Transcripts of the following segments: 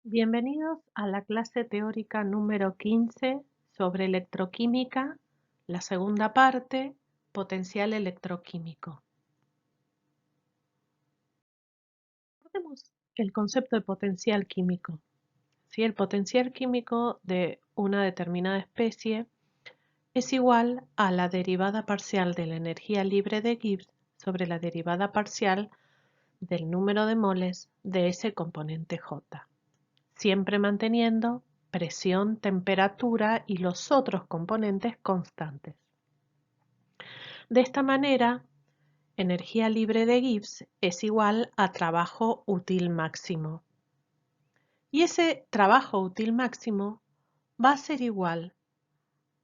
Bienvenidos a la clase teórica número 15 sobre electroquímica, la segunda parte, potencial electroquímico. Recordemos el concepto de potencial químico. ¿Sí? El potencial químico de una determinada especie es igual a la derivada parcial de la energía libre de Gibbs sobre la derivada parcial del número de moles de ese componente J. Siempre manteniendo presión, temperatura y los otros componentes constantes. De esta manera, energía libre de Gibbs es igual a trabajo útil máximo. Y ese trabajo útil máximo va a ser igual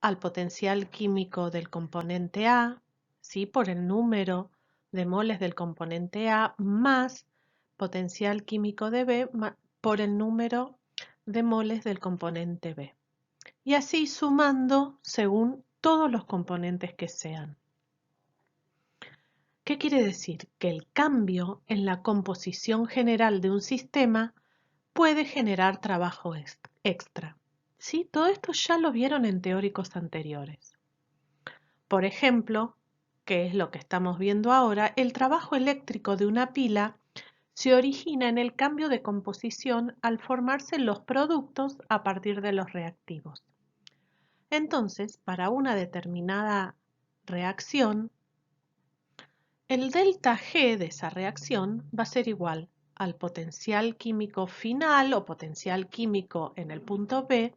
al potencial químico del componente A, ¿sí? Por el número de moles del componente A, más potencial químico de B por el número de moles del componente B. Y así sumando según todos los componentes que sean. ¿Qué quiere decir? Que el cambio en la composición general de un sistema puede generar trabajo extra. ¿Sí? Todo esto ya lo vieron en teóricos anteriores. Por ejemplo, que es lo que estamos viendo ahora, el trabajo eléctrico de una pila se origina en el cambio de composición al formarse los productos a partir de los reactivos. Entonces, para una determinada reacción, el delta G de esa reacción va a ser igual al potencial químico final o potencial químico en el punto B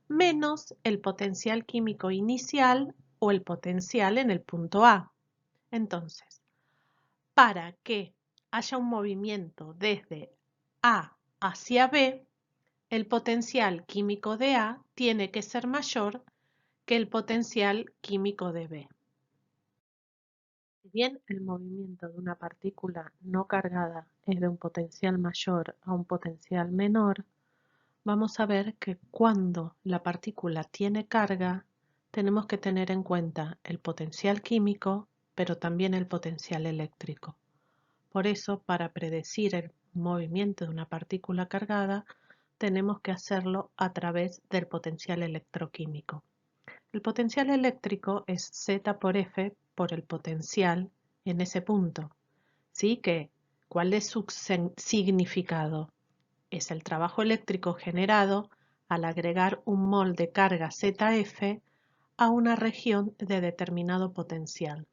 menos el potencial químico inicial o el potencial en el punto A. Entonces, para que haya un movimiento desde A hacia B, el potencial químico de A tiene que ser mayor que el potencial químico de B. Si bien el movimiento de una partícula no cargada es de un potencial mayor a un potencial menor, vamos a ver que cuando la partícula tiene carga, tenemos que tener en cuenta el potencial químico, pero también el potencial eléctrico. Por eso, para predecir el movimiento de una partícula cargada, tenemos que hacerlo a través del potencial electroquímico. El potencial eléctrico es Z por F por el potencial en ese punto. ¿Sí? ¿Cuál es su significado? Es el trabajo eléctrico generado al agregar un mol de carga ZF a una región de determinado potencial.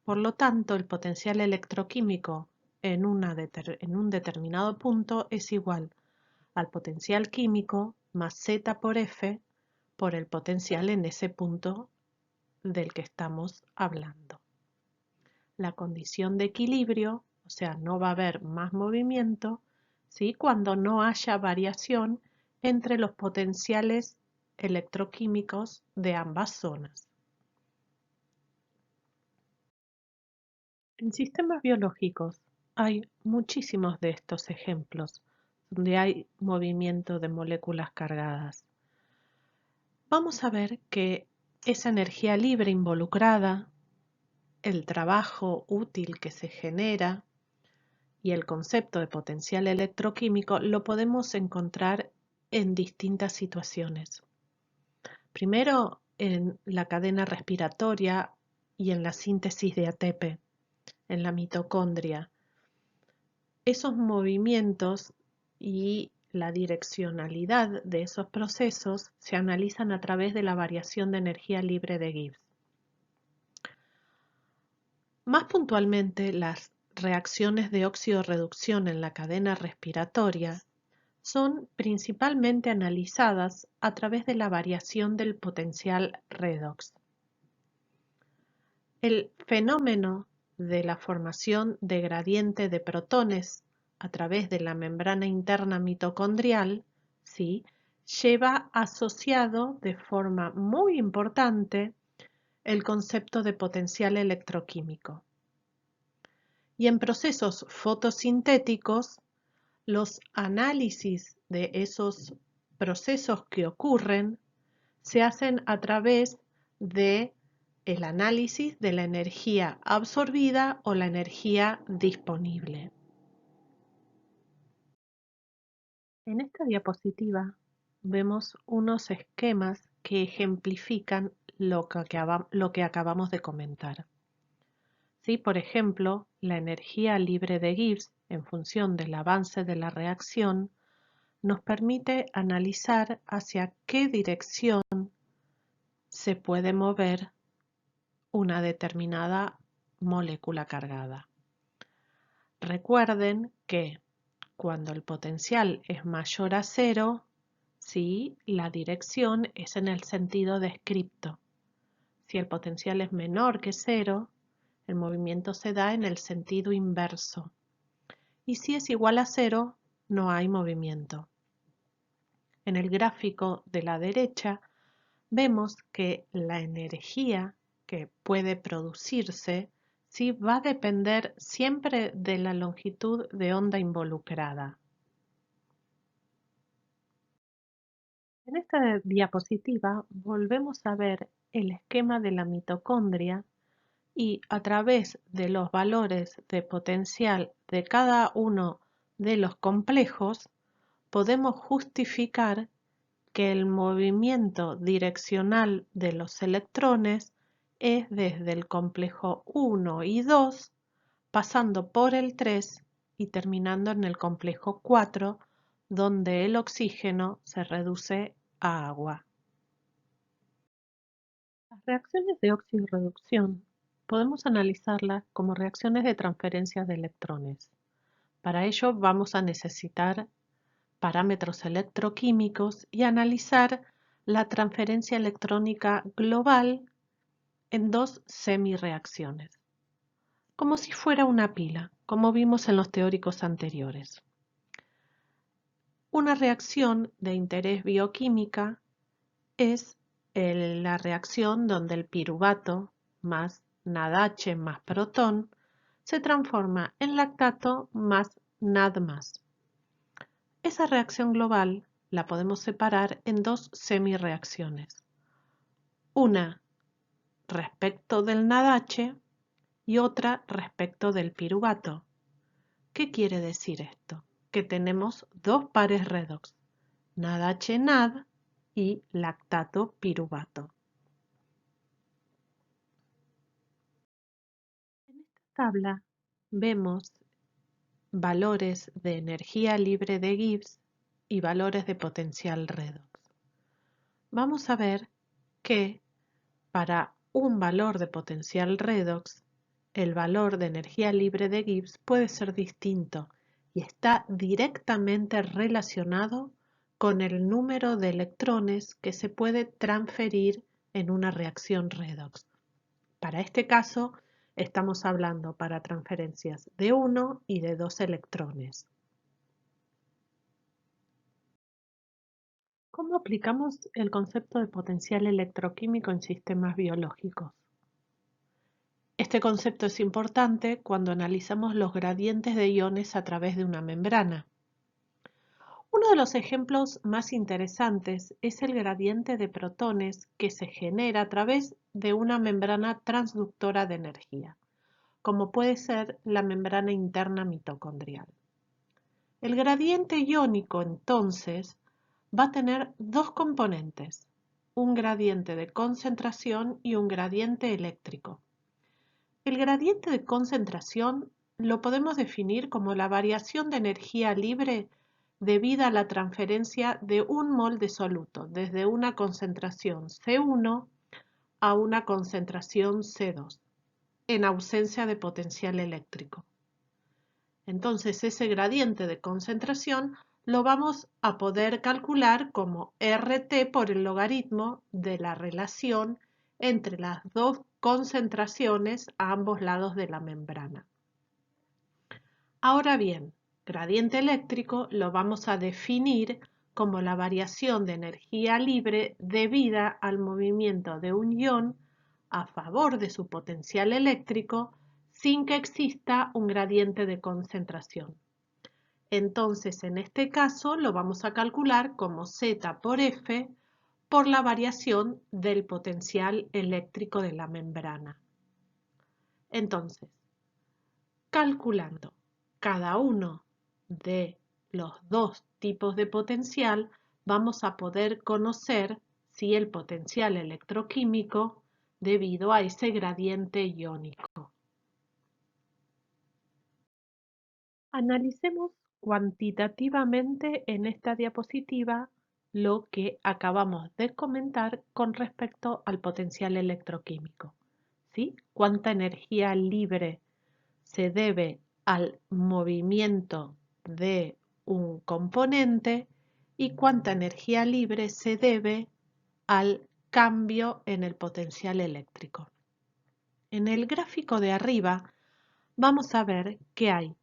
Por lo tanto, el potencial electroquímico en un determinado punto es igual al potencial químico más Z por F por el potencial en ese punto del que estamos hablando. La condición de equilibrio, o sea, no va a haber más movimiento, ¿sí? Cuando no haya variación entre los potenciales electroquímicos de ambas zonas. En sistemas biológicos hay muchísimos de estos ejemplos donde hay movimiento de moléculas cargadas. Vamos a ver que esa energía libre involucrada, el trabajo útil que se genera y el concepto de potencial electroquímico lo podemos encontrar en distintas situaciones. Primero, en la cadena respiratoria y en la síntesis de ATP, en la mitocondria. Esos movimientos y la direccionalidad de esos procesos se analizan a través de la variación de energía libre de Gibbs. Más puntualmente, las reacciones de óxido-reducción en la cadena respiratoria son principalmente analizadas a través de la variación del potencial redox. El fenómeno de la formación de gradiente de protones a través de la membrana interna mitocondrial, ¿sí?, lleva asociado de forma muy importante el concepto de potencial electroquímico. Y en procesos fotosintéticos, los análisis de esos procesos que ocurren se hacen a través de el análisis de la energía absorbida o la energía disponible. En esta diapositiva vemos unos esquemas que ejemplifican lo que acabamos de comentar. ¿Sí? Por ejemplo, la energía libre de Gibbs, en función del avance de la reacción, nos permite analizar hacia qué dirección se puede mover una determinada molécula cargada. Recuerden que cuando el potencial es mayor a cero, ¿sí? La dirección es en el sentido descripto. Si el potencial es menor que cero, el movimiento se da en el sentido inverso. Y si es igual a cero, no hay movimiento. En el gráfico de la derecha vemos que la energía que puede producirse ¿sí? Va a depender siempre de la longitud de onda involucrada. En esta diapositiva volvemos a ver el esquema de la mitocondria y a través de los valores de potencial de cada uno de los complejos podemos justificar que el movimiento direccional de los electrones es desde el complejo 1 y 2, pasando por el 3 y terminando en el complejo 4, donde el oxígeno se reduce a agua. Las reacciones de oxirreducción podemos analizarlas como reacciones de transferencia de electrones. Para ello vamos a necesitar parámetros electroquímicos y analizar la transferencia electrónica global en dos semireacciones, como si fuera una pila, como vimos en los teóricos anteriores. Una reacción de interés bioquímica es la reacción donde el piruvato más NADH más protón se transforma en lactato más NAD+. Esa reacción global la podemos separar en dos semireacciones. Una respecto del NADH y otra respecto del piruvato. ¿Qué quiere decir esto? Que tenemos dos pares redox, NADH-NAD y lactato-piruvato. En esta tabla vemos valores de energía libre de Gibbs y valores de potencial redox. Vamos a ver que para un valor de potencial redox, el valor de energía libre de Gibbs puede ser distinto y está directamente relacionado con el número de electrones que se puede transferir en una reacción redox. Para este caso, estamos hablando para transferencias de 1 y de 2 electrones. ¿Cómo aplicamos el concepto de potencial electroquímico en sistemas biológicos? Este concepto es importante cuando analizamos los gradientes de iones a través de una membrana. Uno de los ejemplos más interesantes es el gradiente de protones que se genera a través de una membrana transductora de energía, como puede ser la membrana interna mitocondrial. El gradiente iónico, entonces, va a tener dos componentes, un gradiente de concentración y un gradiente eléctrico. El gradiente de concentración lo podemos definir como la variación de energía libre debida a la transferencia de un mol de soluto desde una concentración C1 a una concentración C2, en ausencia de potencial eléctrico. Entonces ese gradiente de concentración lo vamos a poder calcular como RT por el logaritmo de la relación entre las dos concentraciones a ambos lados de la membrana. Ahora bien, gradiente eléctrico lo vamos a definir como la variación de energía libre debida al movimiento de un ion a favor de su potencial eléctrico sin que exista un gradiente de concentración. Entonces, en este caso, lo vamos a calcular como Z por F por la variación del potencial eléctrico de la membrana. Entonces, calculando cada uno de los dos tipos de potencial, vamos a poder conocer si el potencial electroquímico debido a ese gradiente iónico. Analicemos cuantitativamente en esta diapositiva lo que acabamos de comentar con respecto al potencial electroquímico. ¿Sí? ¿Cuánta energía libre se debe al movimiento de un componente y cuánta energía libre se debe al cambio en el potencial eléctrico? En el gráfico de arriba vamos a ver que hay,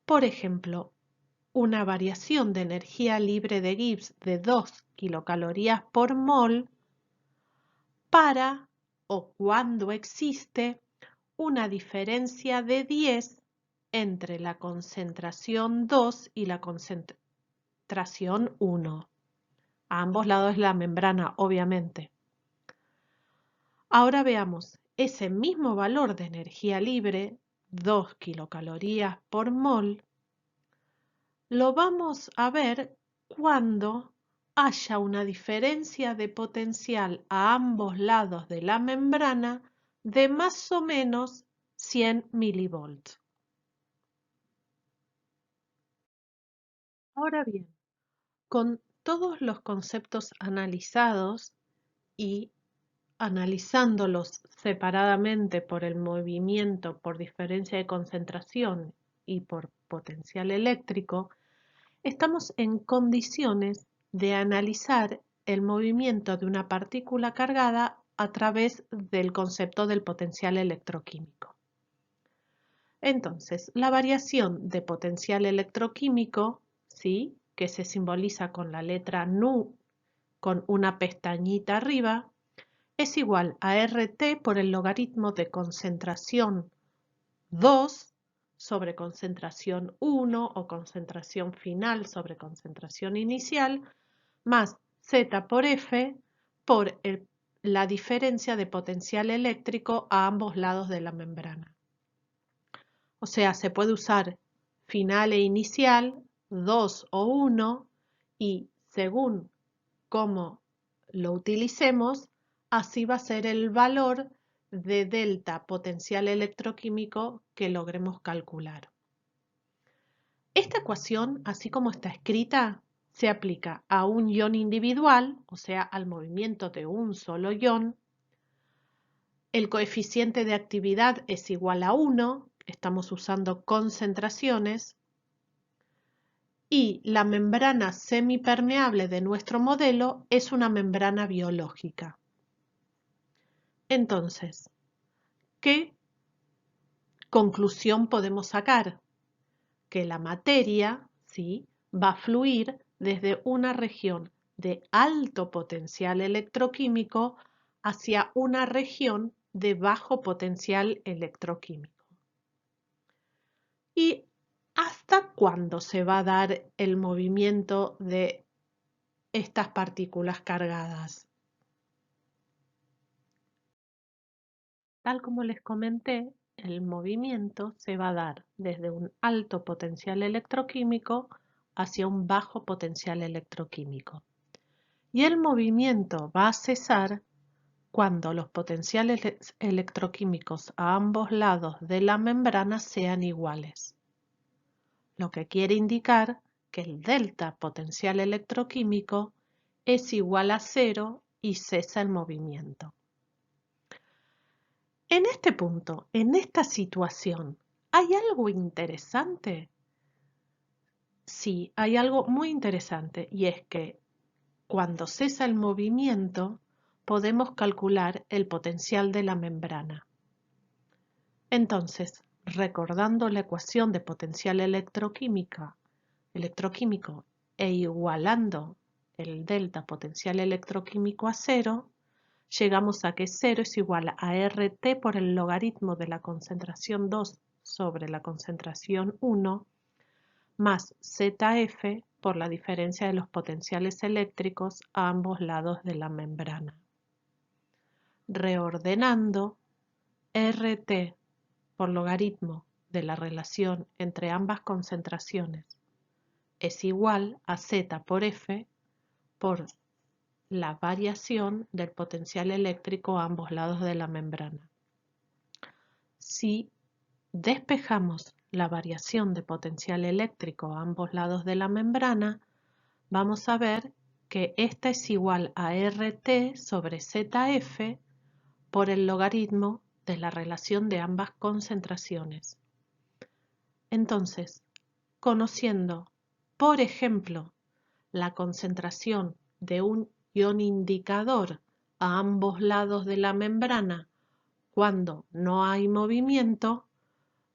por ejemplo, una variación de energía libre de Gibbs de 2 kilocalorías por mol para o cuando existe una diferencia de 10 entre la concentración 2 y la concentración 1. A ambos lados de la membrana, obviamente. Ahora veamos ese mismo valor de energía libre, 2 kilocalorías por mol, lo vamos a ver cuando haya una diferencia de potencial a ambos lados de la membrana de más o menos 100 milivolts. Ahora bien, con todos los conceptos analizados y analizándolos separadamente por el movimiento, por diferencia de concentración y por potencial eléctrico, estamos en condiciones de analizar el movimiento de una partícula cargada a través del concepto del potencial electroquímico. Entonces, la variación de potencial electroquímico, ¿sí?, que se simboliza con la letra nu con una pestañita arriba, es igual a RT por el logaritmo de concentración 2 sobre concentración 1 o concentración final sobre concentración inicial más Z por F por la diferencia de potencial eléctrico a ambos lados de la membrana. O sea, se puede usar final e inicial, 2 o 1, y según cómo lo utilicemos, así va a ser el valor de delta potencial electroquímico que logremos calcular. Esta ecuación, así como está escrita, se aplica a un ion individual, o sea, al movimiento de un solo ion. El coeficiente de actividad es igual a 1, estamos usando concentraciones, y la membrana semipermeable de nuestro modelo es una membrana biológica. Entonces, ¿qué conclusión podemos sacar? Que la materia, ¿sí?, va a fluir desde una región de alto potencial electroquímico hacia una región de bajo potencial electroquímico. ¿Y hasta cuándo se va a dar el movimiento de estas partículas cargadas? Tal como les comenté, el movimiento se va a dar desde un alto potencial electroquímico hacia un bajo potencial electroquímico. Y el movimiento va a cesar cuando los potenciales electroquímicos a ambos lados de la membrana sean iguales, lo que quiere indicar que el delta potencial electroquímico es igual a 0 y cesa el movimiento. En este punto, en esta situación, ¿hay algo interesante? Sí, hay algo muy interesante, y es que cuando cesa el movimiento podemos calcular el potencial de la membrana. Entonces, recordando la ecuación de potencial electroquímico e igualando el delta potencial electroquímico a 0, llegamos a que 0 es igual a RT por el logaritmo de la concentración 2 sobre la concentración 1 más ZF por la diferencia de los potenciales eléctricos a ambos lados de la membrana. Reordenando, RT por logaritmo de la relación entre ambas concentraciones es igual a Z por F por la variación del potencial eléctrico a ambos lados de la membrana. Si despejamos la variación de potencial eléctrico a ambos lados de la membrana, vamos a ver que esta es igual a RT sobre ZF por el logaritmo de la relación de ambas concentraciones. Entonces, conociendo, por ejemplo, la concentración de un ion indicador a ambos lados de la membrana cuando no hay movimiento,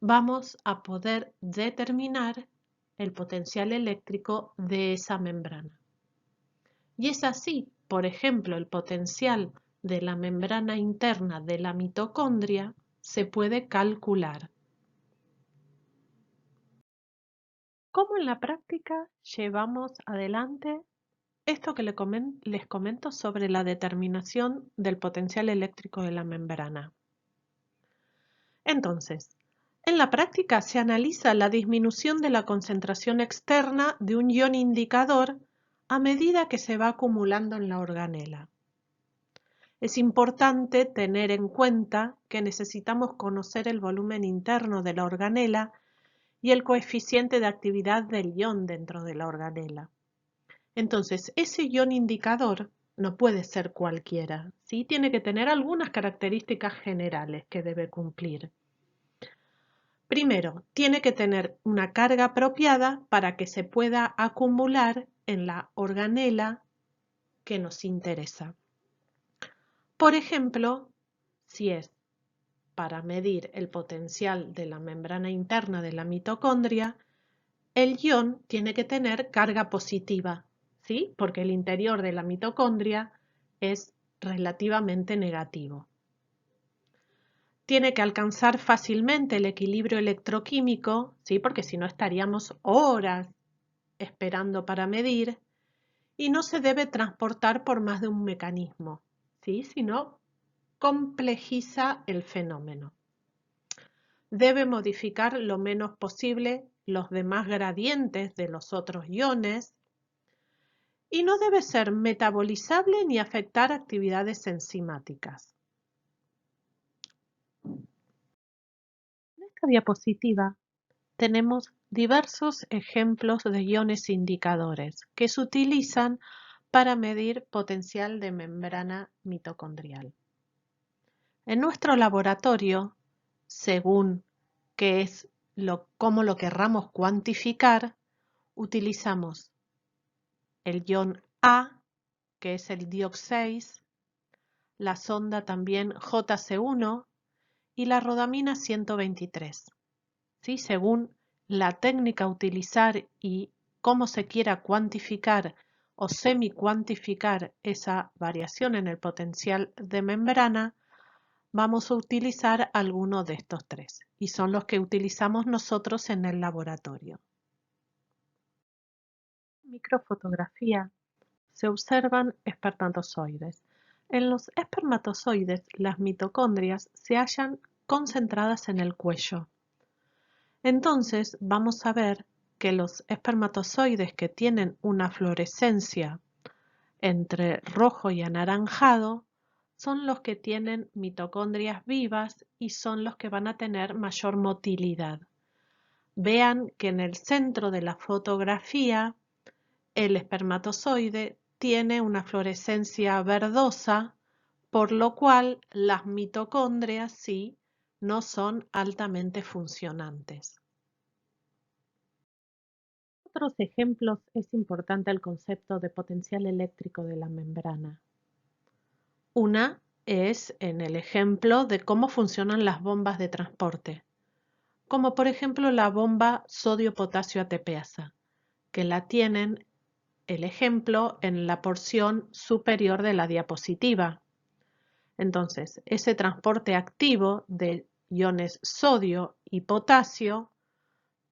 vamos a poder determinar el potencial eléctrico de esa membrana. Y es así, por ejemplo, el potencial de la membrana interna de la mitocondria se puede calcular. ¿Cómo en la práctica llevamos adelante esto que les comento sobre la determinación del potencial eléctrico de la membrana? Entonces, en la práctica se analiza la disminución de la concentración externa de un ion indicador a medida que se va acumulando en la organela. Es importante tener en cuenta que necesitamos conocer el volumen interno de la organela y el coeficiente de actividad del ion dentro de la organela. Entonces, ese ion indicador no puede ser cualquiera, ¿sí? Tiene que tener algunas características generales que debe cumplir. Primero, tiene que tener una carga apropiada para que se pueda acumular en la organela que nos interesa. Por ejemplo, si es para medir el potencial de la membrana interna de la mitocondria, el ion tiene que tener carga positiva, ¿sí? Porque el interior de la mitocondria es relativamente negativo. Tiene que alcanzar fácilmente el equilibrio electroquímico, ¿sí? Porque si no estaríamos horas esperando para medir, y no se debe transportar por más de un mecanismo, ¿sí? Si no, complejiza el fenómeno. Debe modificar lo menos posible los demás gradientes de los otros iones y no debe ser metabolizable ni afectar actividades enzimáticas. En esta diapositiva tenemos diversos ejemplos de iones indicadores que se utilizan para medir potencial de membrana mitocondrial. En nuestro laboratorio, según cómo lo querramos cuantificar, utilizamos el ion A, que es el diox-6, la sonda también JC1 y la rodamina 123. ¿Sí? Según la técnica a utilizar y cómo se quiera cuantificar o semi-cuantificar esa variación en el potencial de membrana, vamos a utilizar alguno de estos tres y son los que utilizamos nosotros en el laboratorio. En microfotografía se observan espermatozoides. En los espermatozoides, las mitocondrias se hallan concentradas en el cuello. Entonces vamos a ver que los espermatozoides que tienen una fluorescencia entre rojo y anaranjado son los que tienen mitocondrias vivas y son los que van a tener mayor motilidad. Vean que en el centro de la fotografía el espermatozoide tiene una fluorescencia verdosa, por lo cual las mitocondrias sí no son altamente funcionantes. Otros ejemplos es importante el concepto de potencial eléctrico de la membrana. Una es en el ejemplo de cómo funcionan las bombas de transporte, como por ejemplo la bomba sodio-potasio ATPasa, que la tienen el ejemplo en la porción superior de la diapositiva. Entonces, ese transporte activo de iones sodio y potasio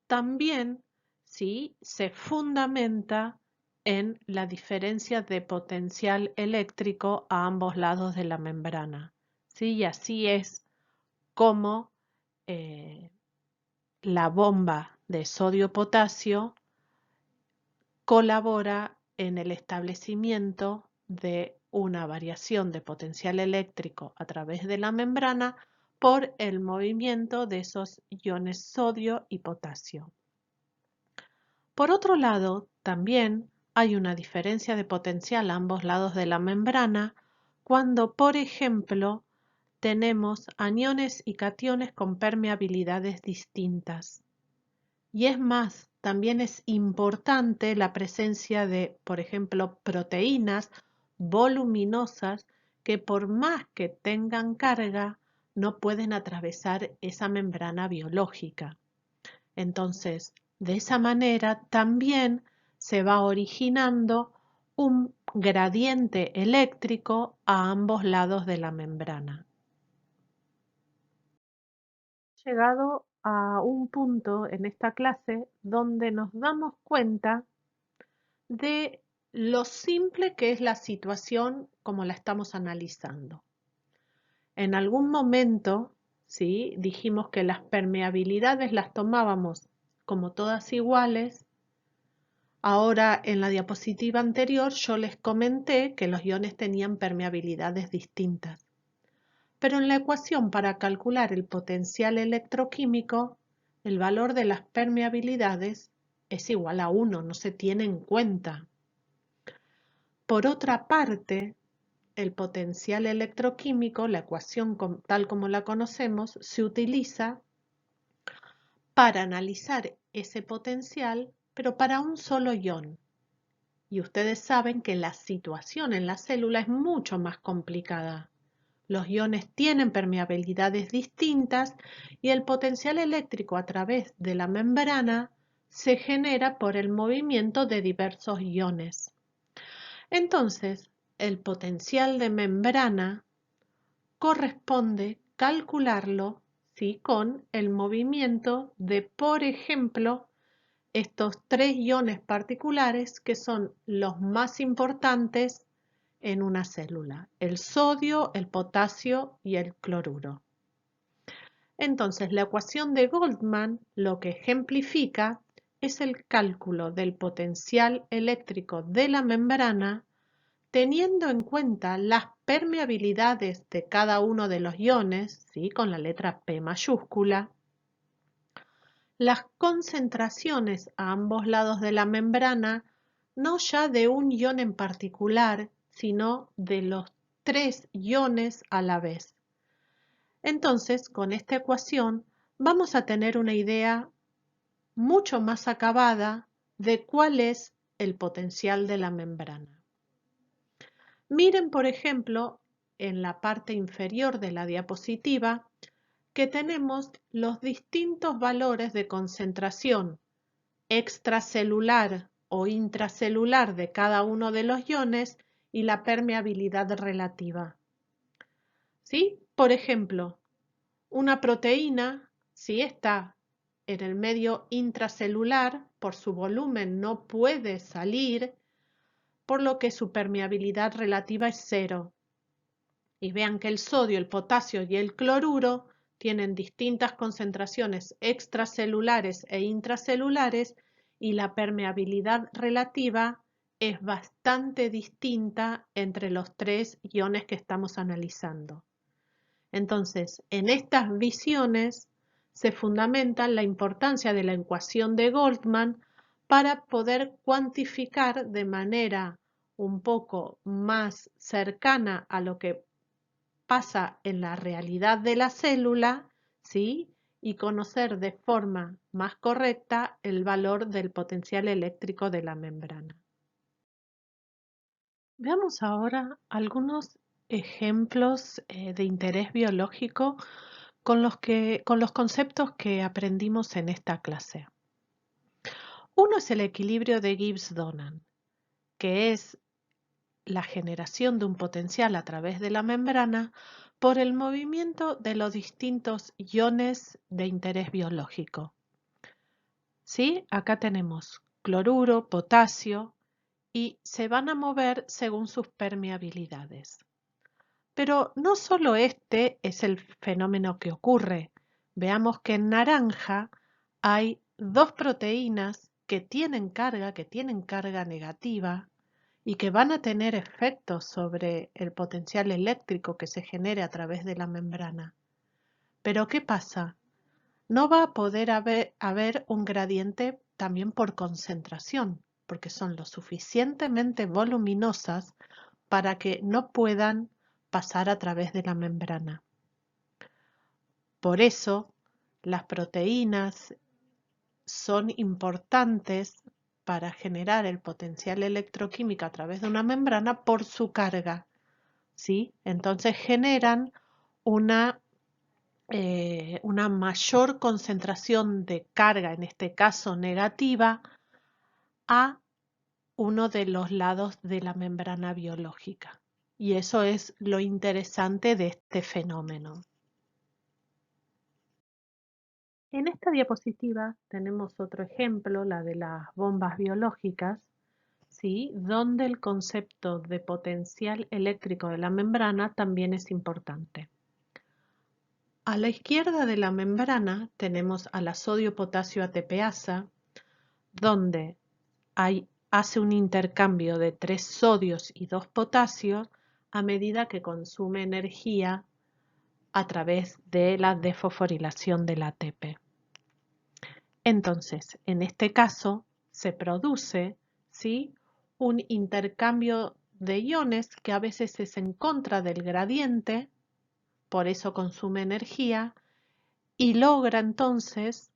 también ¿sí? Se fundamenta en la diferencia de potencial eléctrico a ambos lados de la membrana. ¿Sí? Y así es como la bomba de sodio-potasio colabora en el establecimiento de una variación de potencial eléctrico a través de la membrana por el movimiento de esos iones sodio y potasio. Por otro lado, también hay una diferencia de potencial a ambos lados de la membrana cuando, por ejemplo, tenemos aniones y cationes con permeabilidades distintas. Y es más, también es importante la presencia de, por ejemplo, proteínas voluminosas que por más que tengan carga, no pueden atravesar esa membrana biológica. Entonces, de esa manera también se va originando un gradiente eléctrico a ambos lados de la membrana. Llegado a un punto en esta clase donde nos damos cuenta de lo simple que es la situación como la estamos analizando. En algún momento, ¿sí? Dijimos que las permeabilidades las tomábamos como todas iguales. Ahora, en la diapositiva anterior, yo les comenté que los iones tenían permeabilidades distintas. Pero en la ecuación para calcular el potencial electroquímico, el valor de las permeabilidades es igual a 1, no se tiene en cuenta. Por otra parte, el potencial electroquímico, la ecuación tal como la conocemos, se utiliza para analizar ese potencial, pero para un solo ion. Y ustedes saben que la situación en la célula es mucho más complicada. Los iones tienen permeabilidades distintas y el potencial eléctrico a través de la membrana se genera por el movimiento de diversos iones. Entonces, el potencial de membrana corresponde calcularlo, ¿sí?, con el movimiento de, por ejemplo, estos 3 iones particulares que son los más importantes en una célula: el sodio, el potasio y el cloruro. Entonces, la ecuación de Goldman lo que ejemplifica es el cálculo del potencial eléctrico de la membrana teniendo en cuenta las permeabilidades de cada uno de los iones, ¿sí?, con la letra P mayúscula, las concentraciones a ambos lados de la membrana, no ya de un ion en particular, sino de los 3 iones a la vez. Entonces, con esta ecuación vamos a tener una idea mucho más acabada de cuál es el potencial de la membrana. Miren, por ejemplo, en la parte inferior de la diapositiva que tenemos los distintos valores de concentración extracelular o intracelular de cada uno de los iones y la permeabilidad relativa. ¿Sí? Por ejemplo, una proteína, si está en el medio intracelular, por su volumen no puede salir, por lo que su permeabilidad relativa es 0. Y vean que el sodio, el potasio y el cloruro tienen distintas concentraciones extracelulares e intracelulares y la permeabilidad relativa es bastante distinta entre los 3 iones que estamos analizando. Entonces, en estas visiones se fundamenta la importancia de la ecuación de Goldman para poder cuantificar de manera un poco más cercana a lo que pasa en la realidad de la célula, ¿sí?, y conocer de forma más correcta el valor del potencial eléctrico de la membrana. Veamos ahora algunos ejemplos de interés biológico con los conceptos que aprendimos en esta clase. Uno es el equilibrio de Gibbs-Donan, que es la generación de un potencial a través de la membrana por el movimiento de los distintos iones de interés biológico. ¿Sí? Acá tenemos cloruro, potasio, y se van a mover según sus permeabilidades. Pero no solo este es el fenómeno que ocurre. Veamos que en naranja hay 2 proteínas que tienen carga negativa y que van a tener efectos sobre el potencial eléctrico que se genere a través de la membrana. Pero ¿qué pasa? No va a poder haber un gradiente también por concentración, porque son lo suficientemente voluminosas para que no puedan pasar a través de la membrana. Por eso, las proteínas son importantes para generar el potencial electroquímico a través de una membrana por su carga, ¿sí? Entonces generan una mayor concentración de carga, en este caso negativa, a uno de los lados de la membrana biológica. Y eso es lo interesante de este fenómeno. En esta diapositiva tenemos otro ejemplo, la de las bombas biológicas, ¿sí? Donde el concepto de potencial eléctrico de la membrana también es importante. A la izquierda de la membrana tenemos a la sodio-potasio ATPasa, donde hace un intercambio de 3 sodios y 2 potasios a medida que consume energía a través de la desfosforilación del ATP. Entonces, en este caso, se produce, ¿sí?, un intercambio de iones que a veces es en contra del gradiente, por eso consume energía, y logra entonces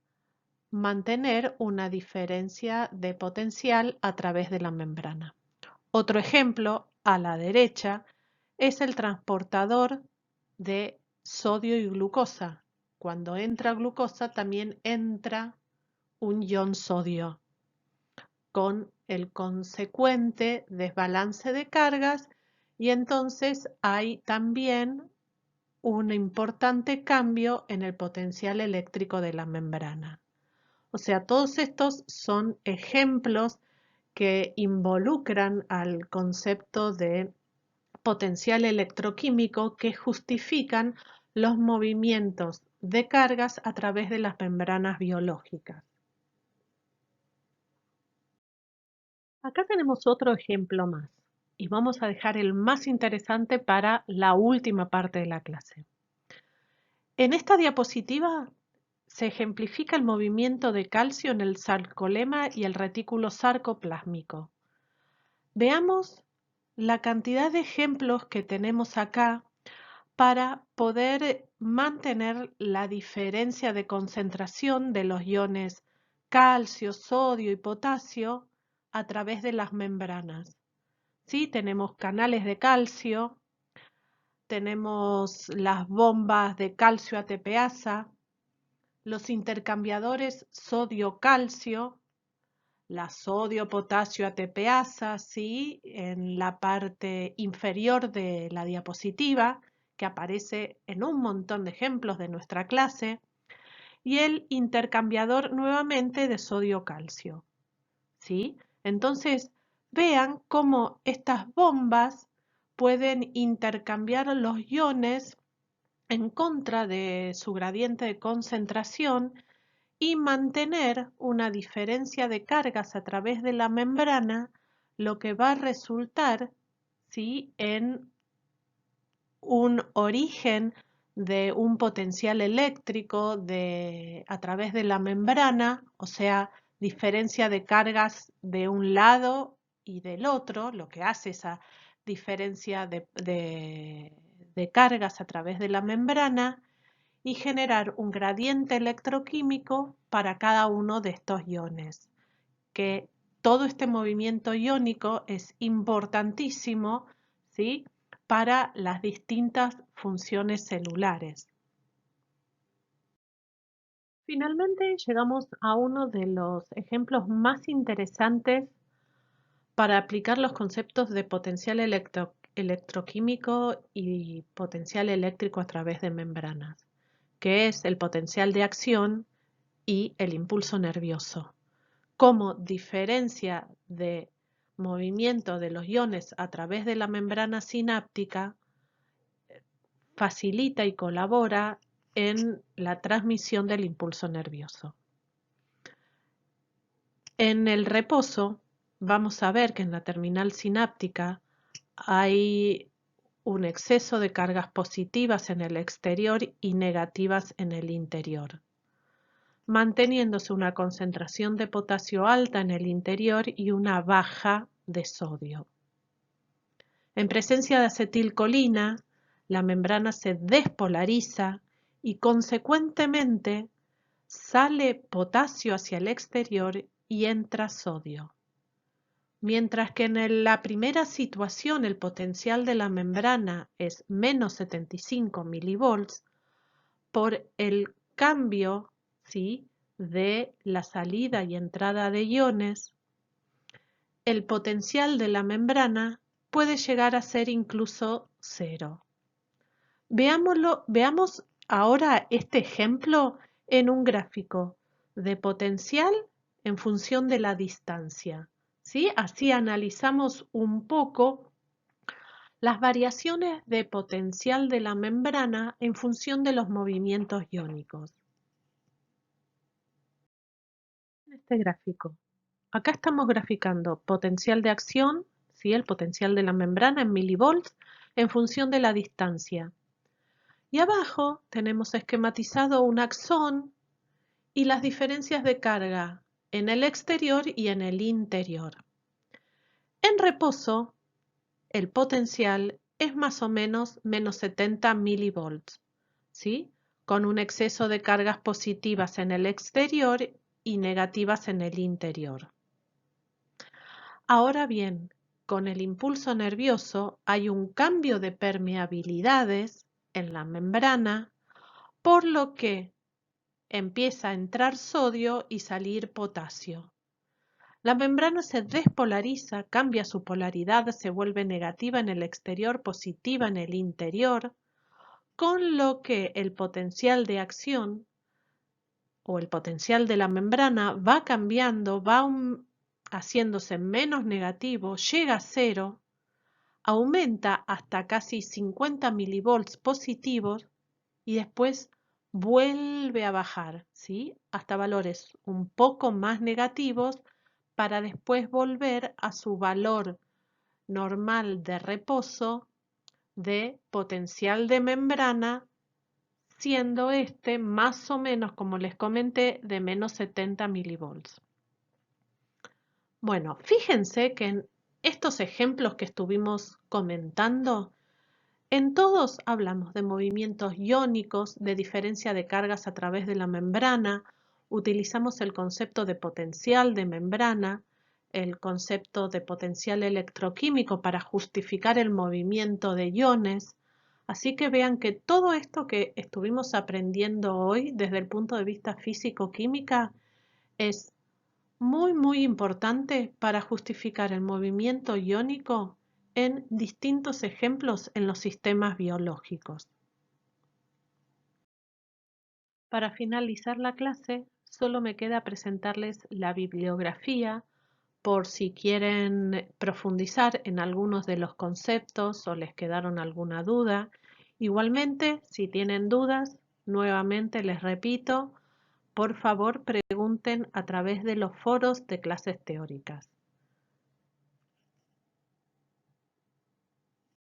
mantener una diferencia de potencial a través de la membrana. Otro ejemplo, a la derecha, es el transportador de sodio y glucosa. Cuando entra glucosa también entra un ion sodio, con el consecuente desbalance de cargas, y entonces hay también un importante cambio en el potencial eléctrico de la membrana. O sea, todos estos son ejemplos que involucran al concepto de potencial electroquímico que justifican los movimientos de cargas a través de las membranas biológicas. Acá tenemos otro ejemplo más y vamos a dejar el más interesante para la última parte de la clase. En esta diapositiva se ejemplifica el movimiento de calcio en el sarcolema y el retículo sarcoplásmico. Veamos la cantidad de ejemplos que tenemos acá para poder mantener la diferencia de concentración de los iones calcio, sodio y potasio a través de las membranas. ¿Sí? Tenemos canales de calcio, tenemos las bombas de calcio ATPasa, los intercambiadores sodio-calcio, la sodio-potasio ATPasa, ¿sí?, en la parte inferior de la diapositiva, que aparece en un montón de ejemplos de nuestra clase, y el intercambiador nuevamente de sodio-calcio, ¿sí? Entonces, vean cómo estas bombas pueden intercambiar los iones en contra de su gradiente de concentración y mantener una diferencia de cargas a través de la membrana, lo que va a resultar, ¿sí?, en un origen de un potencial eléctrico a través de la membrana, o sea, diferencia de cargas de un lado y del otro, lo que hace esa diferencia de cargas a través de la membrana, y generar un gradiente electroquímico para cada uno de estos iones. Que todo este movimiento iónico es importantísimo, ¿sí?, para las distintas funciones celulares. Finalmente llegamos a uno de los ejemplos más interesantes para aplicar los conceptos de potencial electroquímico y potencial eléctrico a través de membranas, que es el potencial de acción y el impulso nervioso. Como diferencia de movimiento de los iones a través de la membrana sináptica, facilita y colabora en la transmisión del impulso nervioso. En el reposo vamos a ver que en la terminal sináptica hay un exceso de cargas positivas en el exterior y negativas en el interior, manteniéndose una concentración de potasio alta en el interior y una baja de sodio. En presencia de acetilcolina, la membrana se despolariza y consecuentemente sale potasio hacia el exterior y entra sodio. Mientras que en la primera situación el potencial de la membrana es menos 75 milivolts, por el cambio, ¿sí?, de la salida y entrada de iones, el potencial de la membrana puede llegar a ser incluso cero. Veamos ahora este ejemplo en un gráfico de potencial en función de la distancia, ¿sí? Así analizamos un poco las variaciones de potencial de la membrana en función de los movimientos iónicos. En este gráfico, acá estamos graficando potencial de acción, ¿sí?, el potencial de la membrana en milivolts en función de la distancia. Y abajo tenemos esquematizado un axón y las diferencias de carga en el exterior y en el interior. En reposo, el potencial es más o menos menos 70 milivolts, ¿sí?, con un exceso de cargas positivas en el exterior y negativas en el interior. Ahora bien, con el impulso nervioso hay un cambio de permeabilidades en la membrana, por lo que empieza a entrar sodio y salir potasio. La membrana se despolariza, cambia su polaridad, se vuelve negativa en el exterior, positiva en el interior, con lo que el potencial de acción o el potencial de la membrana va cambiando, va haciéndose menos negativo, llega a cero, aumenta hasta casi 50 milivolts positivos y después vuelve a bajar, ¿sí?, hasta valores un poco más negativos para después volver a su valor normal de reposo de potencial de membrana, siendo este más o menos, como les comenté, de menos 70 milivolts. Bueno, fíjense que en estos ejemplos que estuvimos comentando, en todos hablamos de movimientos iónicos, de diferencia de cargas a través de la membrana, utilizamos el concepto de potencial de membrana, el concepto de potencial electroquímico para justificar el movimiento de iones. Así que vean que todo esto que estuvimos aprendiendo hoy desde el punto de vista físico-química es muy importante para justificar el movimiento iónico en distintos ejemplos en los sistemas biológicos. Para finalizar la clase, solo me queda presentarles la bibliografía por si quieren profundizar en algunos de los conceptos o les quedaron alguna duda. Igualmente, si tienen dudas, nuevamente les repito, por favor pregunten a través de los foros de clases teóricas.